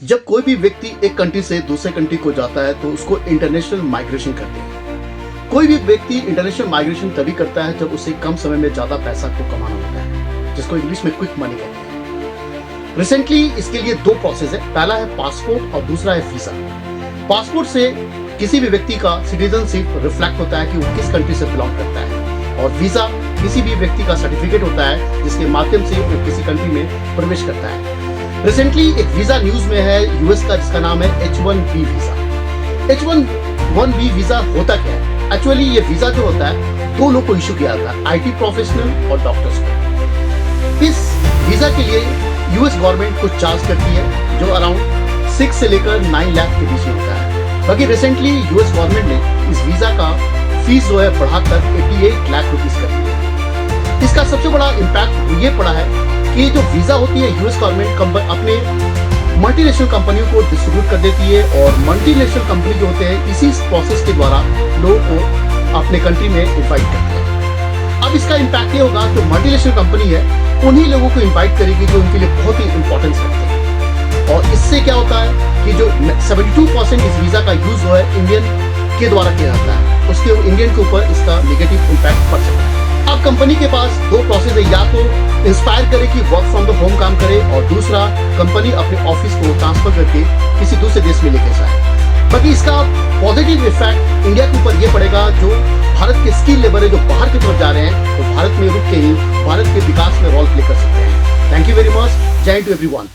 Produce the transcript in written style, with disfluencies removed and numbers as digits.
जब कोई भी व्यक्ति एक कंट्री से दूसरे कंट्री को जाता है तो उसको इंटरनेशनल माइग्रेशन कहते हैं। कोई भी व्यक्ति इंटरनेशनल माइग्रेशन तभी करता है जब उसे कम समय में ज्यादा पैसा को कमाना होता है, जिसको इंग्लिश में क्विक मनी कहते हैं। रिसेंटली इसके लिए दो प्रोसेस है, पहला है पासपोर्ट और दूसरा है वीजा। पासपोर्ट से किसी भी व्यक्ति का सिटीजनशिप रिफ्लेक्ट होता है कि वो किस कंट्री से बिलोंग करता है, और वीजा किसी भी व्यक्ति का सर्टिफिकेट होता है जिसके माध्यम से वो किसी कंट्री में प्रवेश करता है। रिसेंटली एक वीजा न्यूज में है यूएस का, जिसका नाम है H1B वीजा। H1B वीजा होता क्या है? एक्चुअली ये वीजा जो होता है दो लोग को इशू किया जाता है, आईटी प्रोफेशनल और डॉक्टर्स को। इस वीजा के लिए यूएस गवर्नमेंट कुछ चार्ज करती है जो अराउंड 6 से लेकर 9 लाख के बीच में होता है। बाकी रिसेंटली यूएस गवर्नमेंट ने इस वीजा का फीस जो है बढ़ाकर 88 लाख रुपीज कर दी है। इसका सबसे बड़ा इम्पैक्ट ये पड़ा है कि जो वीजा होती है यूएस गवर्नमेंट अपने मल्टीनेशनल कंपनियों को डिस्ट्रीब्यूट कर देती है, और मल्टीनेशनल कंपनी जो होते हैं इसी प्रोसेस के द्वारा लोगों को अपने कंट्री में इन्वाइट करते हैं। अब इसका इम्पैक्ट ये होगा कि मल्टीनेशनल कंपनी है उन्हीं लोगों को इन्वाइट करेगी जो उनके लिए बहुत ही इंपॉर्टेंस रखते हैं, और इससे क्या होता है कि जो 72% इस वीजा का यूज जो है इंडियन के द्वारा किया जाता है, उसके इंडियन के ऊपर इसका नेगेटिव इम्पैक्ट पड़ सकता है। अब कंपनी के पास दो प्रोसेस है, या तो इंस्पायर करे कि वर्क फ्रॉम द होम काम करे, और दूसरा कंपनी अपने ऑफिस को ट्रांसफर करके किसी दूसरे देश में लेके जाए। बाकी इसका पॉजिटिव इफेक्ट इंडिया के ऊपर ये पड़ेगा, जो भारत के स्किल लेबर है जो बाहर की तरफ जा रहे हैं, तो भारत में रुक के ही भारत के विकास में रोल प्ले कर सकते हैं। Thank you very much. जय हिंद टू एवरीवन।